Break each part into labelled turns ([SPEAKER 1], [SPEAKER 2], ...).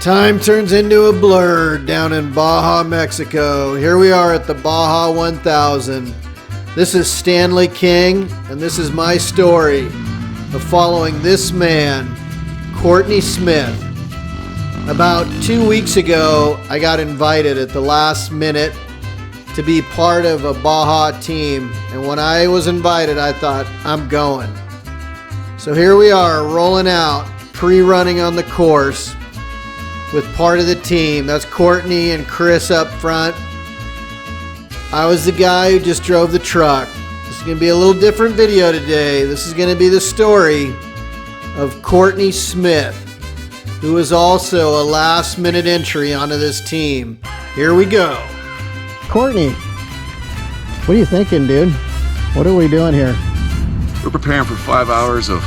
[SPEAKER 1] Time turns into a blur down in Baja, Mexico. Here we are at the Baja 1000. This is Stanley King, and this is my story of following this man, Courtney Smith. About 2 weeks ago, I got invited at the last minute to be part of a Baja team, and when I was invited, I thought, I'm going. So here we are, rolling out, pre-running on the course with part of the team. That's Courtney and Chris up front. I was the guy who just drove the truck. This is going to be a little different video today. This is going to be the story of Courtney Smith, who was also a last-minute entry onto this team. Here we go.
[SPEAKER 2] Courtney, what are you thinking, dude? What are we doing here?
[SPEAKER 3] We're preparing for 5 hours of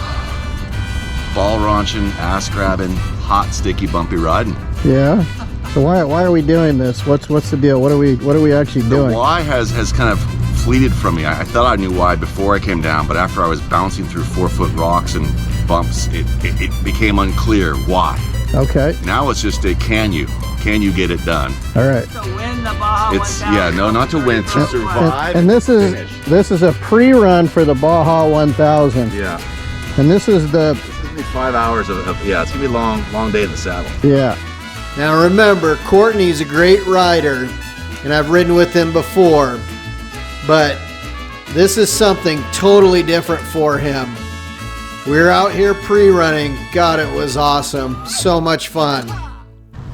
[SPEAKER 3] ball raunching, ass grabbing, hot, sticky, bumpy riding.
[SPEAKER 2] Yeah. So why are we doing this? What's the deal? What are we actually doing?
[SPEAKER 3] The why has kind of fleeted from me. I thought I knew why before I came down, but after I was bouncing through 4-foot rocks and bumps, it became unclear why.
[SPEAKER 2] Okay.
[SPEAKER 3] Now it's just a can you get it done?
[SPEAKER 2] All right.
[SPEAKER 4] To win the Baja 1000.
[SPEAKER 3] Yeah, no, not to win, to survive.
[SPEAKER 2] And this is a pre-run for the Baja 1000.
[SPEAKER 3] Yeah.
[SPEAKER 2] And this is the.
[SPEAKER 3] It's gonna be 5 hours of yeah. It's gonna be a long day in the saddle.
[SPEAKER 2] Yeah.
[SPEAKER 1] Now remember, Courtney's a great rider, and I've ridden with him before, but this is something totally different for him. We're out here pre-running. God, it was awesome. So much fun.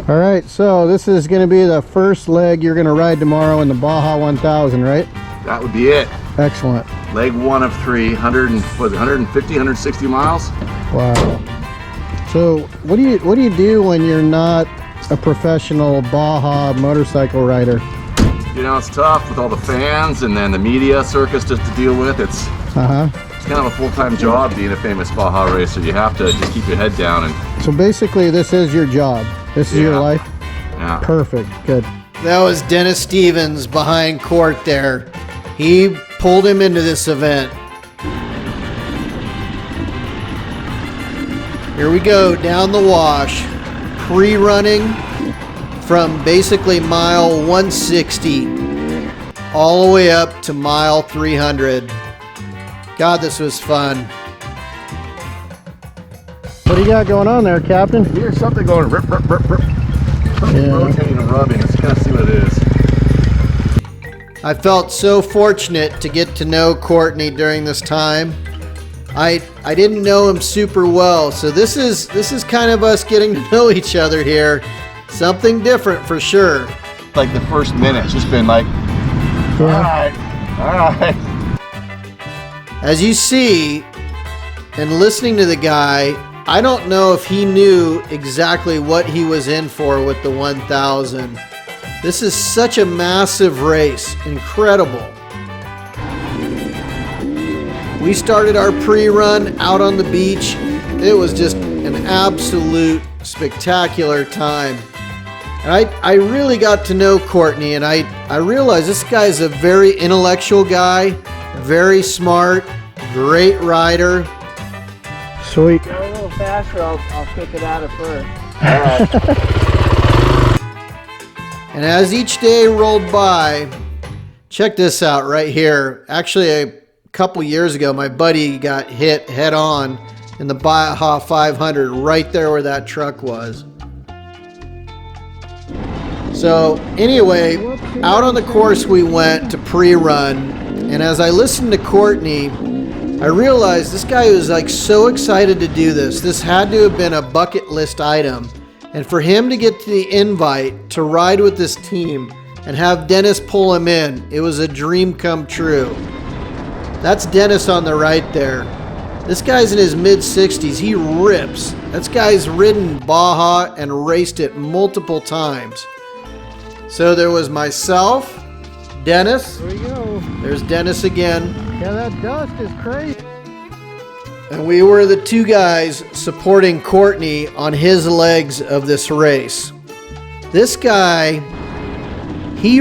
[SPEAKER 2] All right, so this is going to be the first leg you're going to ride tomorrow in the Baja 1000, right?
[SPEAKER 3] That would be it.
[SPEAKER 2] Excellent.
[SPEAKER 3] Leg one of 3, 150, 160 miles.
[SPEAKER 2] Wow. So what do you do when you're not a professional Baja motorcycle rider?
[SPEAKER 3] You know, it's tough with all the fans and then the media circus just to deal with. It's kind of a full-time job being a famous Baja racer. You have to just keep your head down. And
[SPEAKER 2] so basically this is your job. This is your life?
[SPEAKER 3] Yeah.
[SPEAKER 2] Perfect. Good.
[SPEAKER 1] That was Dennis Stevens behind Cort there. He pulled him into this event. Here we go, down the wash. Pre-running from basically mile 160 all the way up to mile 300. God, this was fun.
[SPEAKER 2] What do you got going on there, Captain?
[SPEAKER 3] Here's something going rip, rip, rip, rip.
[SPEAKER 2] Yeah.
[SPEAKER 3] Rotating and rubbing. Let's kind of see what it is.
[SPEAKER 1] I felt so fortunate to get to know Courtney during this time. I didn't know him super well, so this is kind of us getting to know each other here. Something different for sure.
[SPEAKER 3] Like the first minute, it's just been like, all right.
[SPEAKER 1] As you see, and listening to the guy, I don't know if he knew exactly what he was in for with the 1000. This is such a massive race. Incredible. We started our pre-run out on the beach. It was just an absolute spectacular time. And I really got to know Courtney, and I realized this guy's a very intellectual guy, very smart, great rider.
[SPEAKER 2] Sweet.
[SPEAKER 4] Go a little faster, I'll kick it out of first.
[SPEAKER 1] And as each day rolled by, check this out right here. Actually, a couple years ago, my buddy got hit head on in the Baja 500 right there where that truck was. So anyway, out on the course we went to pre-run, and as I listened to Courtney, I realized this guy was like so excited to do this. This had to have been a bucket list item. And for him to get to the invite to ride with this team and have Dennis pull him in, it was a dream come true. That's Dennis on the right there. This guy's in his mid-60s. He rips. This guy's ridden Baja and raced it multiple times. So there was myself, Dennis.
[SPEAKER 2] There we go.
[SPEAKER 1] There's Dennis again.
[SPEAKER 2] Yeah, that dust is crazy.
[SPEAKER 1] And we were the two guys supporting Courtney on his legs of this race. This guy, he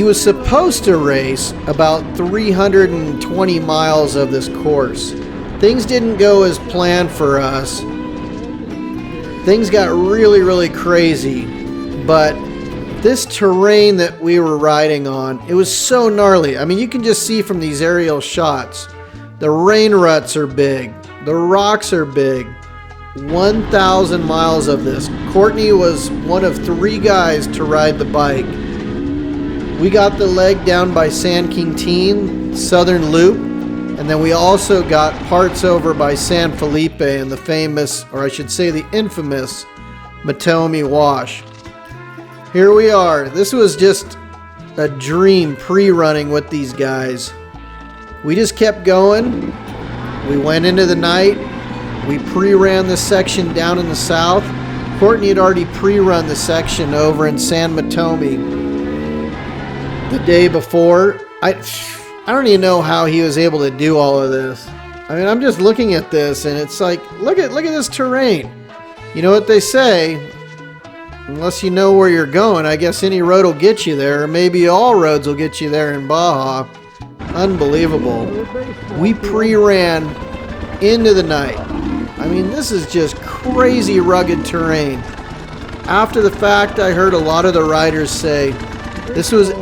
[SPEAKER 1] was supposed to race about 320 miles of this course. Things didn't go as planned for us. things got really, really crazy. But this terrain that we were riding on, it was so gnarly. I mean, you can just see from these aerial shots, the rain ruts are big, the rocks are big. 1,000 miles of this. Courtney was one of 3 guys to ride the bike. We got the leg down by San Quintin, Southern Loop, and then we also got parts over by San Felipe and the famous, or I should say the infamous, Matomi Wash. Here we are. This was just a dream pre-running with these guys. We just kept going. We went into the night. We pre-ran this section down in the south. Courtney had already pre-run the section over in San Matomi the day before. I don't even know how he was able to do all of this. I mean, I'm just looking at this and it's like, look at this terrain. You know what they say? Unless you know where you're going, I guess any road will get you there. Or maybe all roads will get you there in Baja. Unbelievable. We pre-ran into the night. I mean, this is just crazy rugged terrain. After the fact, I heard a lot of the riders say this was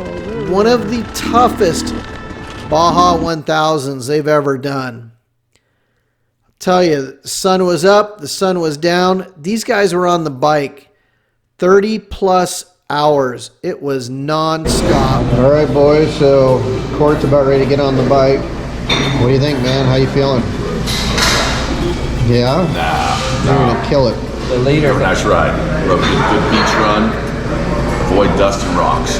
[SPEAKER 1] one of the toughest Baja 1000s they've ever done. I'll tell you, the sun was up, the sun was down. These guys were on the bike 30 plus hours. It was non-stop. All right, boys, so Cort's about ready to get on the bike. What do you think, man? How you feeling? Yeah?
[SPEAKER 3] Nah.
[SPEAKER 1] You're gonna kill it.
[SPEAKER 4] The leader.
[SPEAKER 3] Have a nice ride. Love a good beach run. Avoid dust and rocks.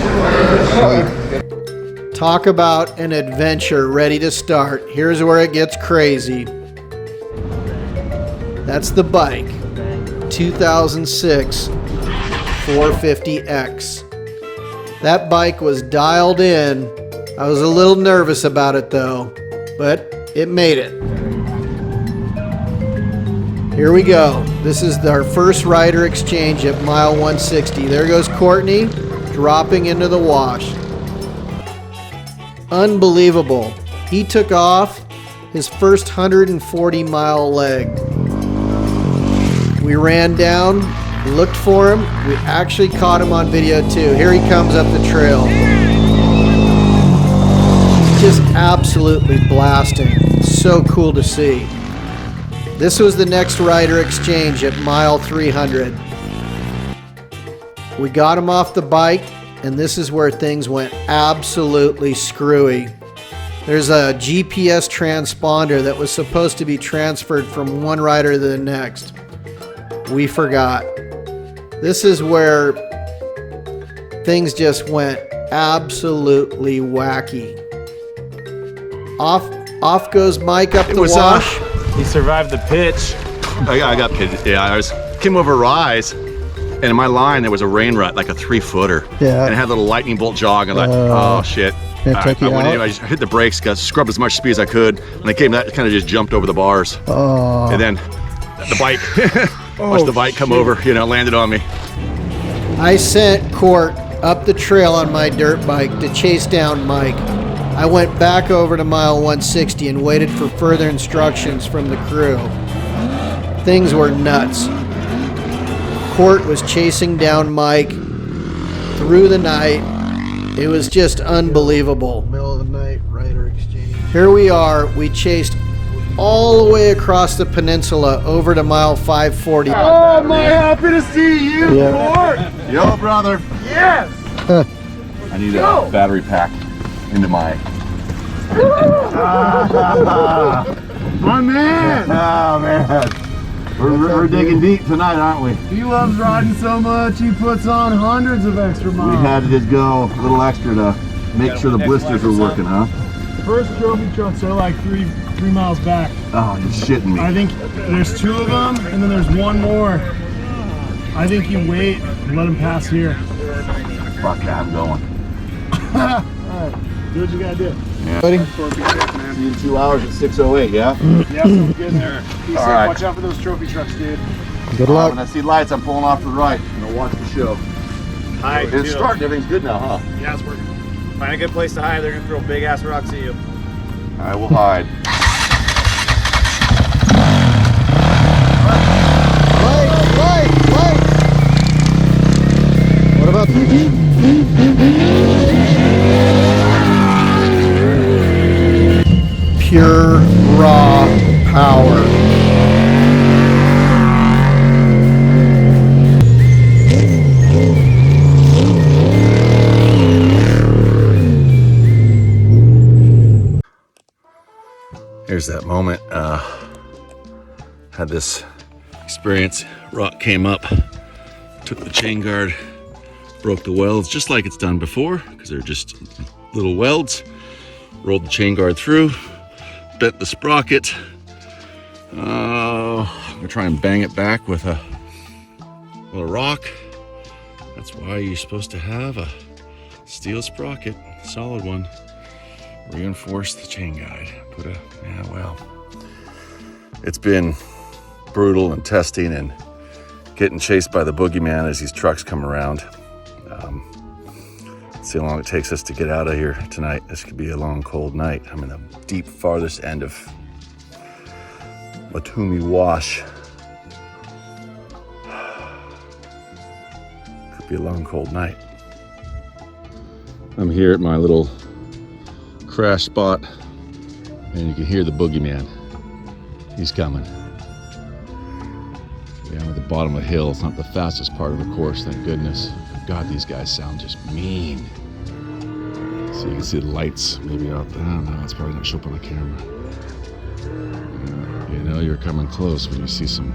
[SPEAKER 1] Sweet. Talk about an adventure ready to start. Here's where it gets crazy. That's the bike. 2006 450X. That bike was dialed in. I was a little nervous about it though, but it made it. Here we go. This is our first rider exchange at mile 160. There goes Courtney dropping into the wash. Unbelievable. He took off his first 140-mile leg. We ran down, looked for him. We actually caught him on video too. Here he comes up the trail. Just absolutely blasting. So cool to see. This was the next rider exchange at mile 300. We got him off the bike, and this is where things went absolutely screwy. There's a GPS transponder that was supposed to be transferred from one rider to the next. We forgot. This is where things just went absolutely wacky. Off goes Mike up the wash.
[SPEAKER 5] He survived the pitch.
[SPEAKER 3] I got pitched. Yeah, came over a rise, and in my line there was a rain rut, like a 3-footer.
[SPEAKER 2] Yeah.
[SPEAKER 3] And it had a little lightning bolt jog. And oh shit.
[SPEAKER 2] It took you out?
[SPEAKER 3] I just hit the brakes, got scrubbed as much speed as I could, and I came that kind of just jumped over the bars.
[SPEAKER 2] Oh.
[SPEAKER 3] And then the bike, watched the bike come over, landed on me.
[SPEAKER 1] I sent Cort up the trail on my dirt bike to chase down Mike. I went back over to mile 160 and waited for further instructions from the crew. Things were nuts. Cort was chasing down Mike through the night. It was just unbelievable. Middle of the night, rider exchange. Here we are. We chased all the way across the peninsula over to mile 540.
[SPEAKER 5] Oh, am I happy to see you, Cort?
[SPEAKER 3] Yo, brother.
[SPEAKER 5] Yes!
[SPEAKER 3] I need a battery pack into my...
[SPEAKER 5] My man!
[SPEAKER 3] Oh, man. We're digging deep tonight, aren't we?
[SPEAKER 5] He loves riding so much, he puts on hundreds of extra miles.
[SPEAKER 3] We had to just go a little extra to make sure the blisters were working, huh?
[SPEAKER 5] First trophy trucks are like three miles back.
[SPEAKER 3] Oh, you're shitting me.
[SPEAKER 5] I think there's 2 of them, and then there's 1 more. I think you wait and let them pass here.
[SPEAKER 3] Fuck that, I'm going.
[SPEAKER 5] Alright, do what you gotta do.
[SPEAKER 3] Yeah. See you in 2 hours at 6:08, yeah?
[SPEAKER 5] Yeah, sounds good there. Be safe.
[SPEAKER 3] right.
[SPEAKER 5] Watch out for those trophy trucks, dude.
[SPEAKER 2] Good luck.
[SPEAKER 3] When I see lights, I'm pulling off to the right. I'm gonna watch the show.
[SPEAKER 5] Hide,
[SPEAKER 3] It's starting, everything's good now, huh?
[SPEAKER 5] Yeah, it's working. Find a good place to hide. They're gonna throw big ass rocks at you.
[SPEAKER 3] All right, we'll hide.
[SPEAKER 2] Light! What about
[SPEAKER 1] Pure raw power.
[SPEAKER 3] Here's that moment. Had this experience. Rock came up, took the chain guard, broke the welds just like it's done before, because they're just little welds. Rolled the chain guard through, bent the sprocket. I'm gonna try and bang it back with a rock. That's why you're supposed to have a steel sprocket, solid one. Reinforce the chain guide. It's been brutal and testing and getting chased by the boogeyman as these trucks come around. See how long it takes us to get out of here tonight. This could be a long, cold night. I'm in the deep farthest end of Matumi Wash. Could be a long, cold night. I'm here at my little crash spot, and you can hear the boogeyman. He's coming. Yeah, I'm at the bottom of a hill. It's not the fastest part of the course, thank goodness. God, these guys sound just mean. So you can see the lights maybe out there. I don't know, it's probably not showing up on the camera. You know you're coming close when you see some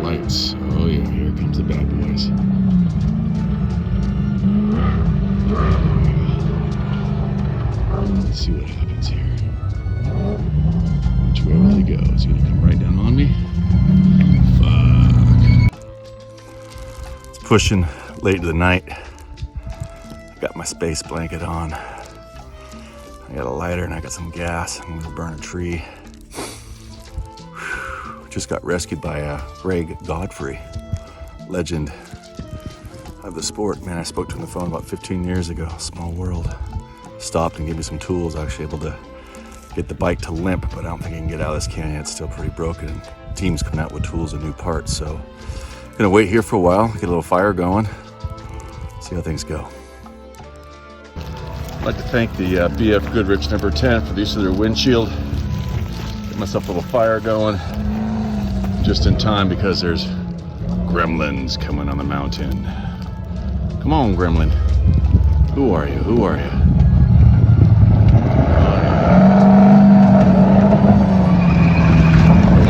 [SPEAKER 3] lights. Oh yeah, here comes the bad boys. Let's see what happens here. Which way will he go? Is he gonna come right down on me? Fuck. It's pushing late into the night. Got my space blanket on. I got a lighter and I got some gas. I'm gonna burn a tree. Just got rescued by Greg Godfrey, legend of the sport. Man, I spoke to him on the phone about 15 years ago. Small world. Stopped and gave me some tools. I was actually able to get the bike to limp, but I don't think I can get out of this canyon. It's still pretty broken, and team's coming out with tools and new parts. So gonna wait here for a while, get a little fire going, see how things go. I'd like to thank the BF Goodrich number 10 for the use of their windshield. Get myself a little fire going just in time because there's gremlins coming on the mountain. Come on, gremlin. Who are you? Who are you?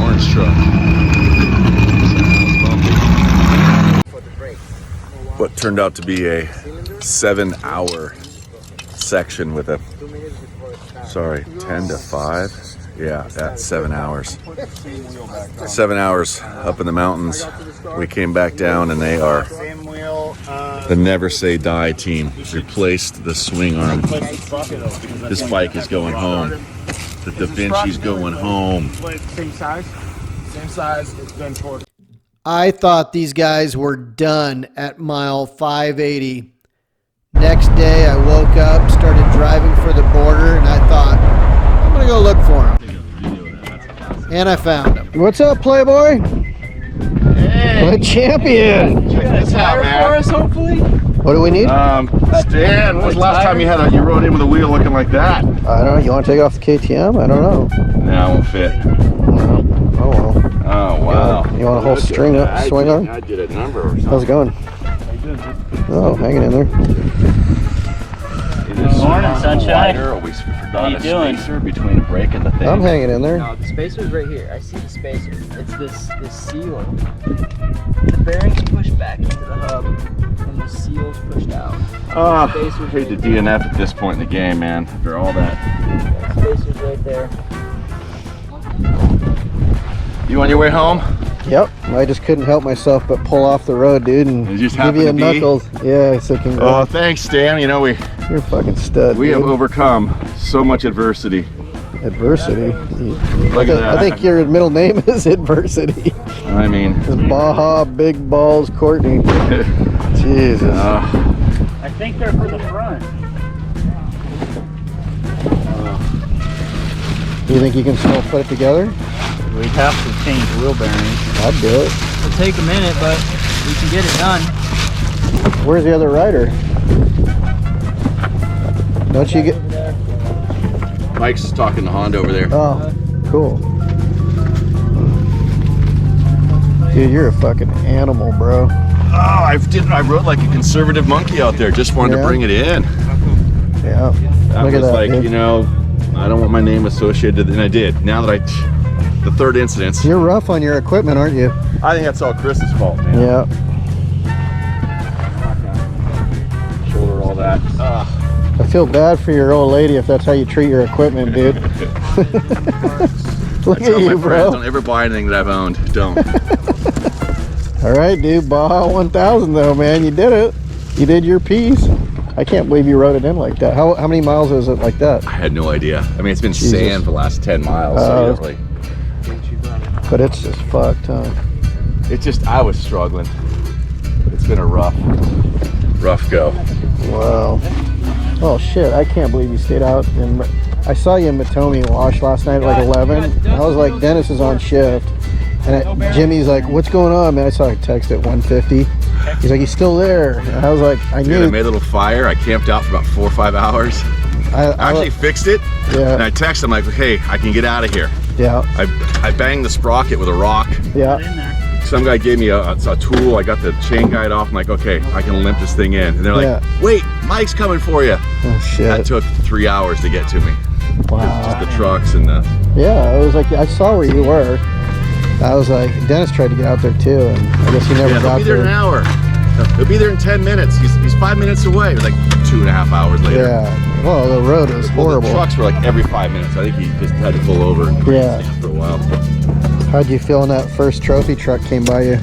[SPEAKER 3] Orange truck. What turned out to be a 7-hour section with a, 10 to 5. Yeah, that's 7 hours. 7 hours up in the mountains. We came back down and they are the Never Say Die team. Replaced the swing arm. This bike is going home. The Da Vinci's going home.
[SPEAKER 5] Same size? Same size. It's been torqued.
[SPEAKER 1] I thought these guys were done at mile 580. Next day I woke up, started driving for the border, and I thought, I'm gonna go look for them. And I found them.
[SPEAKER 2] What's up, Playboy?
[SPEAKER 5] Hey!
[SPEAKER 2] What champion?
[SPEAKER 3] Check this out, man.
[SPEAKER 5] For us, hopefully?
[SPEAKER 2] What do we need?
[SPEAKER 3] Stan, when was the last time you rode in with a wheel looking like that?
[SPEAKER 2] I don't know. You want to take off the KTM? I don't know.
[SPEAKER 3] Nah, it won't fit.
[SPEAKER 2] Oh well.
[SPEAKER 3] Oh, wow.
[SPEAKER 2] You want a whole string up, swing on?
[SPEAKER 3] I did a number or something.
[SPEAKER 2] How's it going? Oh, hanging in there.
[SPEAKER 3] Good
[SPEAKER 4] morning, sunshine.
[SPEAKER 3] We forgot
[SPEAKER 4] you doing?
[SPEAKER 3] spacer between the brake and the thing.
[SPEAKER 2] I'm hanging in there.
[SPEAKER 4] No, the spacer's right here. I see the spacer. It's this seal. The bearings pushed back into the hub, and the seal's pushed out.
[SPEAKER 3] I hate to DNF at this point in the game, man. After all that.
[SPEAKER 4] The spacer's right there.
[SPEAKER 3] You on your way home?
[SPEAKER 2] Yep. I just couldn't help myself but pull off the road, dude, and
[SPEAKER 3] You just
[SPEAKER 2] give you a
[SPEAKER 3] happened to be?
[SPEAKER 2] knuckles. Yeah, so
[SPEAKER 3] Oh,
[SPEAKER 2] congrats.
[SPEAKER 3] thanks, Stan. You know,
[SPEAKER 2] You're a fucking stud.
[SPEAKER 3] we have
[SPEAKER 2] dude.
[SPEAKER 3] overcome so much adversity.
[SPEAKER 2] Adversity.
[SPEAKER 3] Look at that.
[SPEAKER 2] I think your middle name is Adversity.
[SPEAKER 3] I mean,
[SPEAKER 2] It's Baja Big Balls Courtney. Jesus.
[SPEAKER 4] I think they're for the front.
[SPEAKER 2] You think you can still put it together?
[SPEAKER 4] We'd have to change wheel bearings.
[SPEAKER 2] I'd do it.
[SPEAKER 4] It'll take a minute, but we can get it done.
[SPEAKER 2] Where's the other rider? Don't you get...
[SPEAKER 4] Over there.
[SPEAKER 3] Mike's talking to Honda over there.
[SPEAKER 2] Oh, cool. Dude, you're a fucking animal, bro.
[SPEAKER 3] Oh, I rode like a conservative monkey out there. Just wanted to bring it in.
[SPEAKER 2] Yeah.
[SPEAKER 3] That
[SPEAKER 2] Look
[SPEAKER 3] was
[SPEAKER 2] at that,
[SPEAKER 3] like,
[SPEAKER 2] dude.
[SPEAKER 3] you know, I don't want my name associated, and I did. Now that the third incident,
[SPEAKER 2] You're rough on your equipment, aren't you?
[SPEAKER 3] I think that's all Chris's fault, man.
[SPEAKER 2] Yeah.
[SPEAKER 3] Shoulder all that.
[SPEAKER 2] I feel bad for your old lady if that's how you treat your equipment, dude. Look at
[SPEAKER 3] Tell my
[SPEAKER 2] you,
[SPEAKER 3] friends,
[SPEAKER 2] bro.
[SPEAKER 3] don't ever buy anything that I've owned. Don't.
[SPEAKER 2] All right, dude. Baja 1000 though, man. You did it. You did your piece. I can't believe you wrote it in like that. How many miles is it like that?
[SPEAKER 3] I had no idea. I mean, it's been
[SPEAKER 2] Jesus.
[SPEAKER 3] sand for the last 10 miles.
[SPEAKER 2] Oh.
[SPEAKER 3] So
[SPEAKER 2] But it's just fucked, huh?
[SPEAKER 3] it's just, I was struggling. It's been a rough go.
[SPEAKER 2] Wow. Oh shit! I can't believe you stayed out. I saw you in Matomi wash last night at like 11. I was like, Dennis is on shift, and Jimmy's like, "What's going on, man?" I saw a text at 1:50. He's like, "He's still there." And I was like, "I
[SPEAKER 3] Dude, I
[SPEAKER 2] knew."
[SPEAKER 3] made a little fire. I camped out for about 4 or 5 hours. I actually fixed it.
[SPEAKER 2] Yeah.
[SPEAKER 3] And I texted him like, hey, I can get out of here.
[SPEAKER 2] Yeah.
[SPEAKER 3] I banged the sprocket with a rock.
[SPEAKER 2] Yeah.
[SPEAKER 4] In there.
[SPEAKER 3] Some guy gave me a tool. I got the chain guide off. I'm like, okay, I can limp this thing in. And they're like,
[SPEAKER 2] Yeah.
[SPEAKER 3] wait, Mike's coming for you.
[SPEAKER 2] Oh shit.
[SPEAKER 3] That took 3 hours to get to me.
[SPEAKER 2] Wow.
[SPEAKER 3] Just the trucks and the...
[SPEAKER 2] Yeah, I was like, I saw where you were. I was like, Dennis tried to get out there too, and I guess he never
[SPEAKER 3] Yeah, he'll
[SPEAKER 2] got
[SPEAKER 3] be there in an
[SPEAKER 2] there.
[SPEAKER 3] hour. He'll be there in 10 minutes. He's 5 minutes away. It was like 2.5 hours later.
[SPEAKER 2] Yeah. Well, the road was
[SPEAKER 3] Well,
[SPEAKER 2] horrible.
[SPEAKER 3] the trucks were like every 5 minutes. I think he just had to pull over and
[SPEAKER 2] Yeah.
[SPEAKER 3] for a while.
[SPEAKER 2] How'd you feel when that first trophy truck came by you?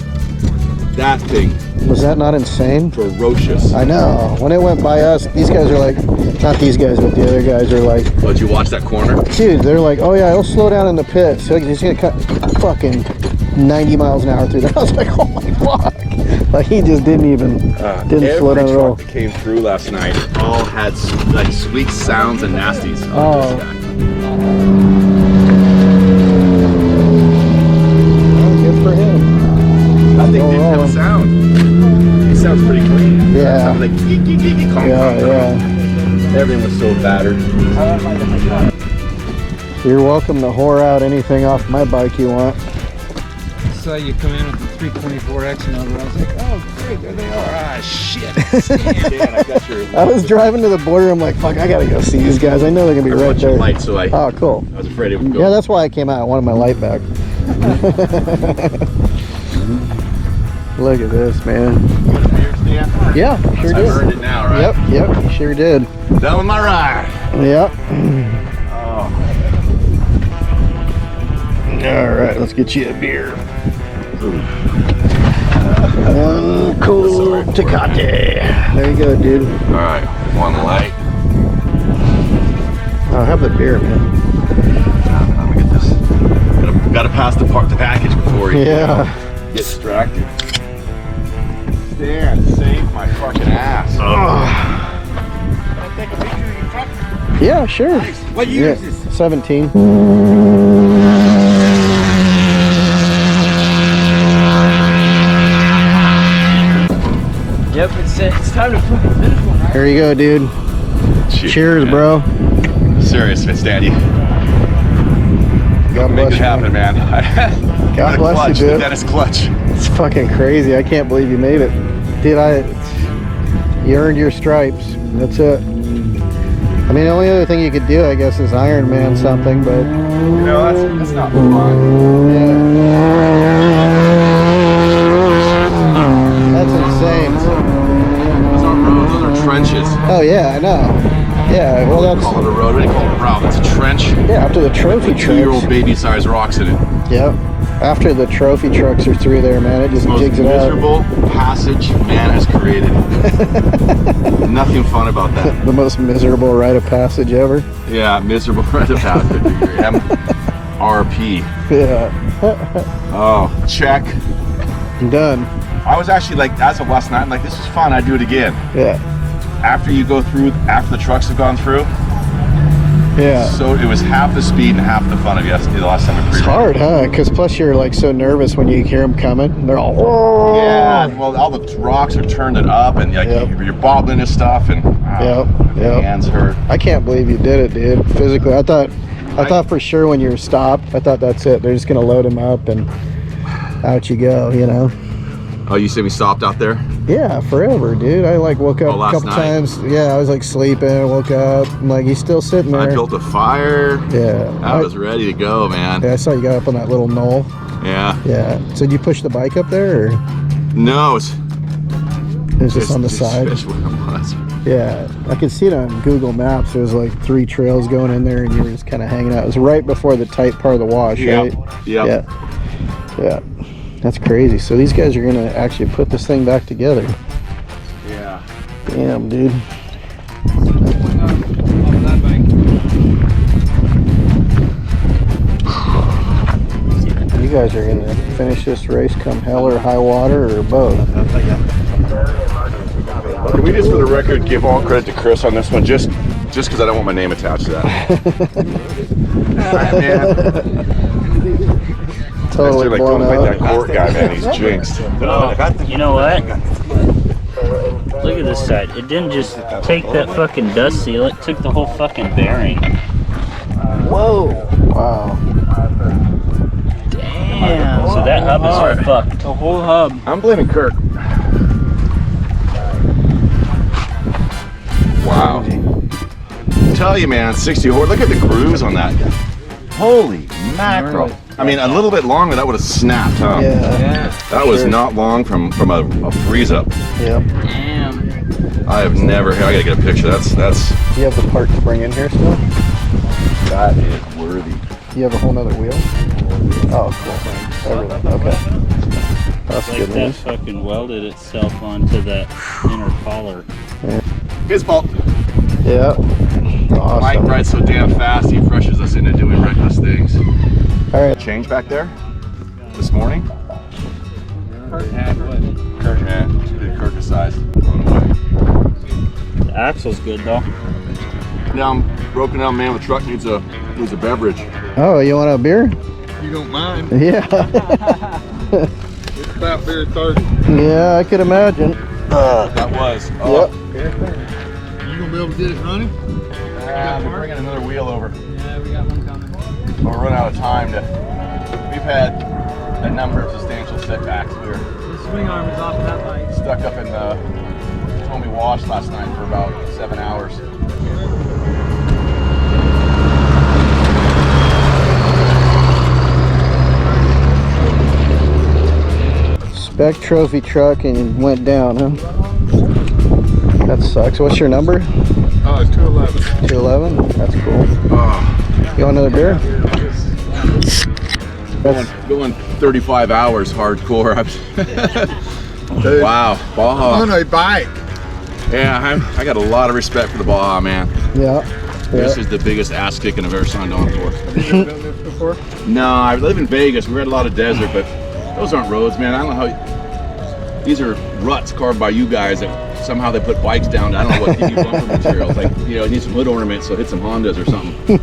[SPEAKER 3] That thing,
[SPEAKER 2] Was that not insane?
[SPEAKER 3] ferocious.
[SPEAKER 2] I know. When it went by us, these guys are like, not these guys, but the other guys are like,
[SPEAKER 3] Oh, did you watch that corner?
[SPEAKER 2] dude, they're like, oh yeah, it'll slow down in the pit. So he's gonna cut fucking 90 miles an hour through there. I was like, oh my fuck. Like he just didn't slow down at all.
[SPEAKER 3] Every truck that came through last night all had like sweet sounds and nasties.
[SPEAKER 2] Oh.
[SPEAKER 3] This guy.
[SPEAKER 2] Well, good for him.
[SPEAKER 3] That thing
[SPEAKER 2] Oh,
[SPEAKER 3] didn't have a
[SPEAKER 2] wow.
[SPEAKER 3] sound. It sounds pretty clean.
[SPEAKER 2] Yeah.
[SPEAKER 3] It sounded like geek, geek, geek, geek,
[SPEAKER 2] Yeah.
[SPEAKER 3] Everything was so battered.
[SPEAKER 2] You're welcome to whore out anything off my bike you want.
[SPEAKER 6] Saw you come in with the 324X number. I was like, oh great, there they are. Ah shit.
[SPEAKER 3] Dan, I got your.
[SPEAKER 2] I was driving to the border. I'm like, fuck, I gotta go see these guys. I know they're gonna be
[SPEAKER 3] I
[SPEAKER 2] right
[SPEAKER 3] want your
[SPEAKER 2] there.
[SPEAKER 3] light, so I
[SPEAKER 2] Oh, cool.
[SPEAKER 3] was afraid it would go.
[SPEAKER 2] Yeah, that's why I came out. I wanted my light back. Look at this, man. Yeah, sure
[SPEAKER 3] I
[SPEAKER 2] did.
[SPEAKER 3] earned it now, right?
[SPEAKER 2] Yep, sure did.
[SPEAKER 3] Done with my ride.
[SPEAKER 2] Yep.
[SPEAKER 3] Oh.
[SPEAKER 2] All right, let's get you a beer. One cool Tecate. There you go, dude.
[SPEAKER 3] All right, one light.
[SPEAKER 2] I'll have the beer, man.
[SPEAKER 3] Let me get this. Gotta pass the package before you
[SPEAKER 2] Yeah.
[SPEAKER 3] get distracted. Dan, save my fucking ass.
[SPEAKER 2] Yeah, sure.
[SPEAKER 3] What year is
[SPEAKER 2] this? 17.
[SPEAKER 4] Yep, it's time to fucking finish one, right?
[SPEAKER 2] Here you go, dude. Cheers,
[SPEAKER 3] man.
[SPEAKER 2] bro.
[SPEAKER 3] Serious, Stanley.
[SPEAKER 2] God
[SPEAKER 3] Make
[SPEAKER 2] bless
[SPEAKER 3] it
[SPEAKER 2] you.
[SPEAKER 3] happen, man.
[SPEAKER 2] God bless
[SPEAKER 3] clutch,
[SPEAKER 2] you,
[SPEAKER 3] the
[SPEAKER 2] dude.
[SPEAKER 3] Dennis clutch.
[SPEAKER 2] It's fucking crazy. I can't believe you made it. Dude, you earned your stripes. That's it. I mean, the only other thing you could do, I guess, is Iron Man something, but...
[SPEAKER 3] You know, that's not fun.
[SPEAKER 2] Yeah. That's insane.
[SPEAKER 3] Those aren't roads, those are trenches.
[SPEAKER 2] Oh, yeah, I know. Yeah, well,
[SPEAKER 3] Call it a road, what do you call it? Route. It's a trench.
[SPEAKER 2] Yeah, after the trophy
[SPEAKER 3] 2-year-old
[SPEAKER 2] trucks.
[SPEAKER 3] baby-sized rocks in it.
[SPEAKER 2] Yep. After the trophy trucks are through there, man, it just
[SPEAKER 3] Most
[SPEAKER 2] jigs it out.
[SPEAKER 3] miserable passage man has created. Nothing fun about that.
[SPEAKER 2] The most miserable rite of passage ever.
[SPEAKER 3] Yeah, miserable rite of passage. MRP.
[SPEAKER 2] Yeah.
[SPEAKER 3] Oh, check.
[SPEAKER 2] Done.
[SPEAKER 3] I was actually like, as of last night, I'm like, this is fun. I'd do it again.
[SPEAKER 2] Yeah.
[SPEAKER 3] After you go through, after the trucks have gone through,
[SPEAKER 2] Yeah.
[SPEAKER 3] So it was half the speed and half the fun of yesterday, the last time we
[SPEAKER 2] It's hard, huh? Because plus you're like so nervous when you hear them coming. They're all, whoa.
[SPEAKER 3] Yeah, well, all the rocks are turning up, and like you're bobbling and stuff, and
[SPEAKER 2] Yep.
[SPEAKER 3] hands hurt.
[SPEAKER 2] I can't believe you did it, dude. Physically, I thought for sure when you were stopped, I thought that's it. They're just gonna load him up and out you go, you know.
[SPEAKER 3] Oh, you said we stopped out there?
[SPEAKER 2] Yeah, forever, dude. I like woke up a
[SPEAKER 3] last
[SPEAKER 2] couple
[SPEAKER 3] night?
[SPEAKER 2] times. Yeah, I was like sleeping. I woke up. I'm like, he's still sitting there.
[SPEAKER 3] I built a fire.
[SPEAKER 2] Yeah.
[SPEAKER 3] I was ready to go, man.
[SPEAKER 2] Yeah, I saw you got up on that little knoll.
[SPEAKER 3] Yeah.
[SPEAKER 2] Yeah. So did you push the bike up there, or
[SPEAKER 3] No, it's
[SPEAKER 2] it was just on the side?
[SPEAKER 3] Just where it was.
[SPEAKER 2] Yeah, I could see it on Google Maps. There was like 3 trails going in there, and you were just kind of hanging out. It was right before the tight part of the wash, right?
[SPEAKER 3] Yep.
[SPEAKER 2] Yeah. That's crazy. So these guys are gonna actually put this thing back together.
[SPEAKER 3] Yeah.
[SPEAKER 2] Damn, dude. You guys are gonna finish this race come hell or high water, or both?
[SPEAKER 3] Can we just, for the record, give all credit to Chris on this one, just because I don't want my name attached to that.
[SPEAKER 2] Totally
[SPEAKER 3] like,
[SPEAKER 2] blown
[SPEAKER 3] don't
[SPEAKER 2] out.
[SPEAKER 3] like that Cort guy, man. He's jinxed.
[SPEAKER 7] You know what? Look at this side. It didn't just take that fucking dust seal, it took the whole fucking bearing.
[SPEAKER 2] Whoa! Wow.
[SPEAKER 7] Damn. So that hub is fucked.
[SPEAKER 4] The whole hub.
[SPEAKER 3] I'm blaming Kirk. Wow. Tell you, man, 60 horse. Look at the grooves on that. Holy mackerel. I mean, a little bit longer, that would have snapped, huh?
[SPEAKER 2] Yeah.
[SPEAKER 3] That was not long from a freeze up.
[SPEAKER 2] Yep.
[SPEAKER 7] Damn.
[SPEAKER 3] I have never. I gotta get a picture. That's.
[SPEAKER 2] Do you have the part to bring in here still?
[SPEAKER 3] That is worthy.
[SPEAKER 2] Do you have a whole nother wheel? Oh, cool. Everything. Okay. That's
[SPEAKER 7] Like
[SPEAKER 2] good
[SPEAKER 7] that
[SPEAKER 2] news.
[SPEAKER 7] fucking welded itself onto that inner collar.
[SPEAKER 3] His fault.
[SPEAKER 2] Yeah.
[SPEAKER 3] Mike
[SPEAKER 2] Awesome.
[SPEAKER 3] rides so damn fast. He rushes us into doing reckless things.
[SPEAKER 2] All right.
[SPEAKER 3] Change back there this morning. Kurt, yeah, Kurt decides.
[SPEAKER 7] The axle's good though.
[SPEAKER 3] Now, broken down man with truck needs a beverage.
[SPEAKER 2] Oh, you want a beer?
[SPEAKER 5] You don't mind?
[SPEAKER 2] Yeah.
[SPEAKER 5] It's about beer thirsty.
[SPEAKER 2] Yeah, I could imagine.
[SPEAKER 3] That was.
[SPEAKER 2] Yep.
[SPEAKER 5] You gonna be able to get it running?
[SPEAKER 3] We're bringing another wheel over.
[SPEAKER 4] Yeah, we got one coming.
[SPEAKER 3] We're running out of time. We've had a number of substantial setbacks. We were
[SPEAKER 4] The swing arm is off of that bike.
[SPEAKER 3] stuck up in the Tommy Wash last night for about 7 hours.
[SPEAKER 2] Spec trophy truck and went down, huh? That sucks. What's your number?
[SPEAKER 5] Oh, it's 211.
[SPEAKER 2] 211? That's cool. You want another beer?
[SPEAKER 3] Going 35 hours hardcore. Wow, Baja.
[SPEAKER 5] On a bike.
[SPEAKER 3] Yeah, I got a lot of respect for the Baja, man.
[SPEAKER 2] Yeah.
[SPEAKER 3] This is the biggest ass kicking I've ever signed on for.
[SPEAKER 5] Have you ever done this before?
[SPEAKER 3] No, I live in Vegas. We had a lot of desert, but those aren't roads, man. I don't know how. These are ruts carved by you guys that somehow they put bikes down. I don't know what they use bumper materials. Like, you know, it needs some wood ornaments, so hit some Hondas or something.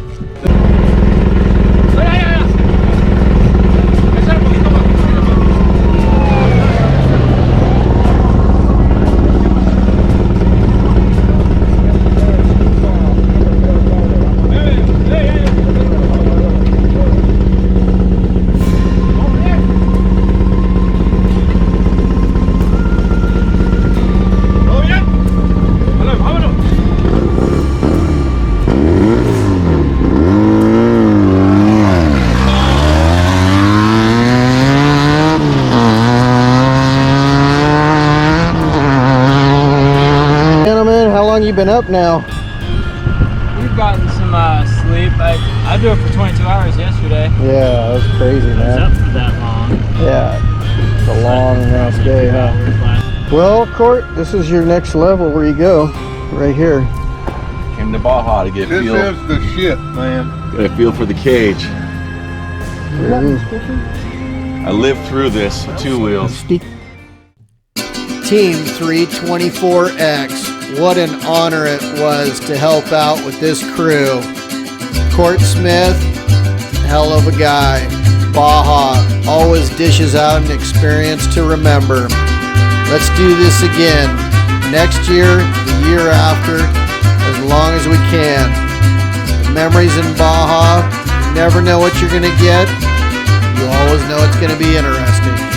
[SPEAKER 2] Gentlemen, how long you been up now?
[SPEAKER 4] We've gotten some sleep. I do it for 22 hours yesterday.
[SPEAKER 2] Yeah, that was crazy,
[SPEAKER 7] I was
[SPEAKER 2] man.
[SPEAKER 7] up for that long.
[SPEAKER 2] Yeah. It's a long ass day, huh? Well, Cort, this is your next level where you go. Right here.
[SPEAKER 3] Came to Baja to get
[SPEAKER 5] This
[SPEAKER 3] feel.
[SPEAKER 5] is the shit, man.
[SPEAKER 3] Get a feel for the cage.
[SPEAKER 2] Ooh.
[SPEAKER 3] I lived through this 2 wheels.
[SPEAKER 1] Team 324X, what an honor it was to help out with this crew. Cort Smith, hell of a guy. Baja always dishes out an experience to remember. Let's do this again. Next year, the year after, as long as we can. The memories in Baja, you never know what you're going to get. You always know it's going to be interesting.